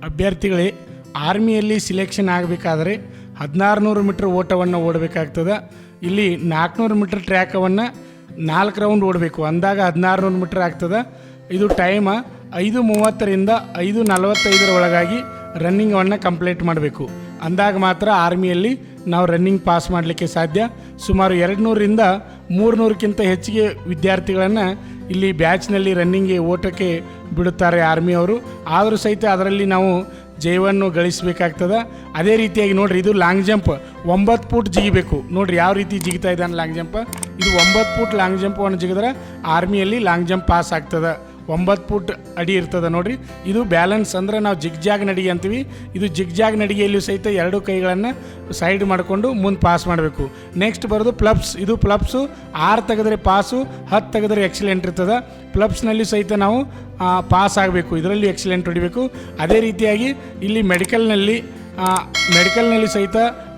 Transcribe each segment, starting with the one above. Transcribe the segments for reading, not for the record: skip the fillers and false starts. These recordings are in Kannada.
ಅಭ್ಯರ್ಥಿಗಳೇ, ಆರ್ಮಿಯಲ್ಲಿ ಸಿಲೆಕ್ಷನ್ ಆಗಬೇಕಾದರೆ 1600 ಮೀಟ್ರ್ ಓಟವನ್ನು ಓಡಬೇಕಾಗ್ತದೆ. ಇಲ್ಲಿ 400 ಮೀಟ್ರ್ ಟ್ರ್ಯಾಕವನ್ನು 4 ರೌಂಡ್ ಓಡಬೇಕು, ಅಂದಾಗ 1600 ಮೀಟ್ರ್ ಆಗ್ತದೆ. ಇದು ಟೈಮ 5:30ರಿಂದ 5:45 ಒಳಗಾಗಿ ರನ್ನಿಂಗನ್ನು ಕಂಪ್ಲೀಟ್ ಮಾಡಬೇಕು. ಅಂದಾಗ ಮಾತ್ರ ಆರ್ಮಿಯಲ್ಲಿ ನಾವು ರನ್ನಿಂಗ್ ಪಾಸ್ ಮಾಡಲಿಕ್ಕೆ ಸಾಧ್ಯ. ಸುಮಾರು 200ರಿಂದ 300ಕ್ಕಿಂತ ಹೆಚ್ಚಿಗೆ ವಿದ್ಯಾರ್ಥಿಗಳನ್ನು ಇಲ್ಲಿ ಬ್ಯಾಚ್ನಲ್ಲಿ ರನ್ನಿಂಗ್ಗೆ ಓಟಕ್ಕೆ ಬಿಡುತ್ತಾರೆ ಆರ್ಮಿಯವರು. ಆದರೂ ಸಹಿತ ಅದರಲ್ಲಿ ನಾವು ಜಯವನ್ನು ಗಳಿಸಬೇಕಾಗ್ತದೆ. ಅದೇ ರೀತಿಯಾಗಿ ನೋಡಿರಿ, ಇದು ಲಾಂಗ್ ಜಂಪ್ 9 ಫೂಟ್ ಜಿಗಿಬೇಕು. ನೋಡಿರಿ ಯಾವ ರೀತಿ ಜಿಗಿತಾ ಇದ್ದಾನೆ ಲಾಂಗ್ ಜಂಪ್. ಇದು 9 ಫೂಟ್ ಲಾಂಗ್ ಜಂಪನ್ನು ಜಿಗಿದ್ರೆ ಆರ್ಮಿಯಲ್ಲಿ ಲಾಂಗ್ ಜಂಪ್ ಪಾಸ್ ಆಗ್ತದೆ. 9 ಫೂಟ್ ಅಡಿ ಇರ್ತದೆ ನೋಡಿರಿ. ಇದು ಬ್ಯಾಲೆನ್ಸ್ ಅಂದರೆ ನಾವು ಜಿಗ್ಜಾಗ್ ನಡಿಗೆ ಅಂತೀವಿ. ಇದು ಜಿಗ್ಜಾಗ್ ನಡಿಗೆಯಲ್ಲೂ ಸಹಿತ 2 ಕೈಗಳನ್ನು ಸೈಡ್ ಮಾಡಿಕೊಂಡು ಮುಂದೆ ಪಾಸ್ ಮಾಡಬೇಕು. ನೆಕ್ಸ್ಟ್ ಬರೋದು ಪ್ಲಬ್ಸ್. ಇದು ಪ್ಲಬ್ಸು 6 ತೆಗೆದ್ರೆ ಪಾಸು, 10 ತೆಗೆದ್ರೆ ಎಕ್ಸಲೆಂಟ್ ಇರ್ತದೆ. ಪ್ಲಬ್ಸ್ನಲ್ಲಿ ಸಹಿತ ನಾವು ಪಾಸ್ ಆಗಬೇಕು, ಇದರಲ್ಲಿ ಎಕ್ಸಲೆಂಟ್ ಹೊಡಿಬೇಕು. ಅದೇ ರೀತಿಯಾಗಿ ಇಲ್ಲಿ ಮೆಡಿಕಲ್ನಲ್ಲಿ ಸಹಿತ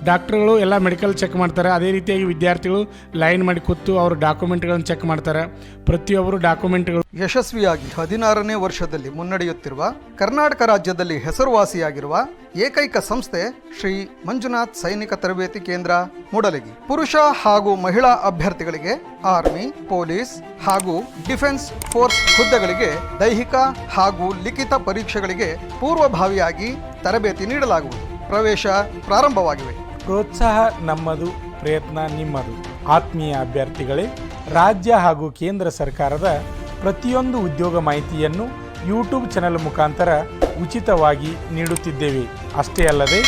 ಡಾಕ್ಟ್ರುಗಳು ಎಲ್ಲ ಮೆಡಿಕಲ್ ಚೆಕ್ ಮಾಡ್ತಾರೆ. ಅದೇ ರೀತಿಯಾಗಿ ವಿದ್ಯಾರ್ಥಿಗಳು ಲೈನ್ ಮಾಡಿ ಕೂತು ಅವ್ರ ಡಾಕ್ಯುಮೆಂಟ್ಗಳನ್ನು ಚೆಕ್ ಮಾಡ್ತಾರೆ. ಪ್ರತಿಯೊಬ್ಬರು ಡಾಕ್ಯುಮೆಂಟ್ಗಳು ಯಶಸ್ವಿಯಾಗಿ 16ನೇ ವರ್ಷದಲ್ಲಿ ಮುನ್ನಡೆಯುತ್ತಿರುವ ಕರ್ನಾಟಕ ರಾಜ್ಯದಲ್ಲಿ ಹೆಸರುವಾಸಿಯಾಗಿರುವ ಏಕೈಕ ಸಂಸ್ಥೆ ಶ್ರೀ ಮಂಜುನಾಥ್ ಸೈನಿಕ ತರಬೇತಿ ಕೇಂದ್ರ ಮೂಡಲಗಿ. ಪುರುಷ ಹಾಗೂ ಮಹಿಳಾ ಅಭ್ಯರ್ಥಿಗಳಿಗೆ ಆರ್ಮಿ, ಪೊಲೀಸ್ ಹಾಗೂ ಡಿಫೆನ್ಸ್ ಫೋರ್ಸ್ ಹುದ್ದೆಗಳಿಗೆ ದೈಹಿಕ ಹಾಗೂ ಲಿಖಿತ ಪರೀಕ್ಷೆಗಳಿಗೆ ಪೂರ್ವಭಾವಿಯಾಗಿ ತರಬೇತಿ ನೀಡಲಾಗುವುದು. ಪ್ರವೇಶ ಪ್ರಾರಂಭವಾಗಿವೆ. ಪ್ರೋತ್ಸಾಹ ನಮ್ಮದು, ಪ್ರಯತ್ನ ನಿಮ್ಮದು. ಆತ್ಮೀಯ ಅಭ್ಯರ್ಥಿಗಳೇ, ರಾಜ್ಯ ಹಾಗೂ ಕೇಂದ್ರ ಸರ್ಕಾರದ ಪ್ರತಿಯೊಂದು ಉದ್ಯೋಗ ಮಾಹಿತಿಯನ್ನು ಯೂಟ್ಯೂಬ್ ಚಾನೆಲ್ ಮುಖಾಂತರ ಉಚಿತವಾಗಿ ನೀಡುತ್ತಿದ್ದೇವೆ. ಅಷ್ಟೇ ಅಲ್ಲದೆ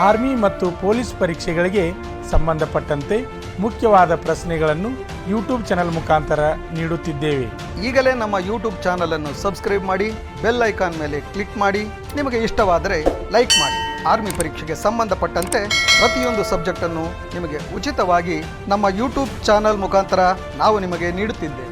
ಆರ್ಮಿ ಮತ್ತು ಪೊಲೀಸ್ ಪರೀಕ್ಷೆಗಳಿಗೆ ಸಂಬಂಧಪಟ್ಟಂತೆ ಮುಖ್ಯವಾದ ಪ್ರಶ್ನೆಗಳನ್ನು ಯೂಟ್ಯೂಬ್ ಚಾನೆಲ್ ಮುಖಾಂತರ ನೀಡುತ್ತಿದ್ದೇವೆ. ಈಗಲೇ ನಮ್ಮ ಯೂಟ್ಯೂಬ್ ಚಾನಲ್ ಅನ್ನು ಸಬ್ಸ್ಕ್ರೈಬ್ ಮಾಡಿ, ಬೆಲ್ ಐಕಾನ್ ಮೇಲೆ ಕ್ಲಿಕ್ ಮಾಡಿ. ನಿಮಗೆ ಇಷ್ಟವಾದರೆ ಲೈಕ್ ಮಾಡಿ. ಆರ್ಮಿ ಪರೀಕ್ಷೆಗೆ ಸಂಬಂಧಪಟ್ಟಂತೆ ಪ್ರತಿಯೊಂದು ಸಬ್ಜೆಕ್ಟನ್ನು ನಿಮಗೆ ಉಚಿತವಾಗಿ ನಮ್ಮ ಯೂಟ್ಯೂಬ್ ಚಾನಲ್ ಮುಖಾಂತರ ನಾವು ನಿಮಗೆ ನೀಡುತ್ತಿದ್ದೇವೆ.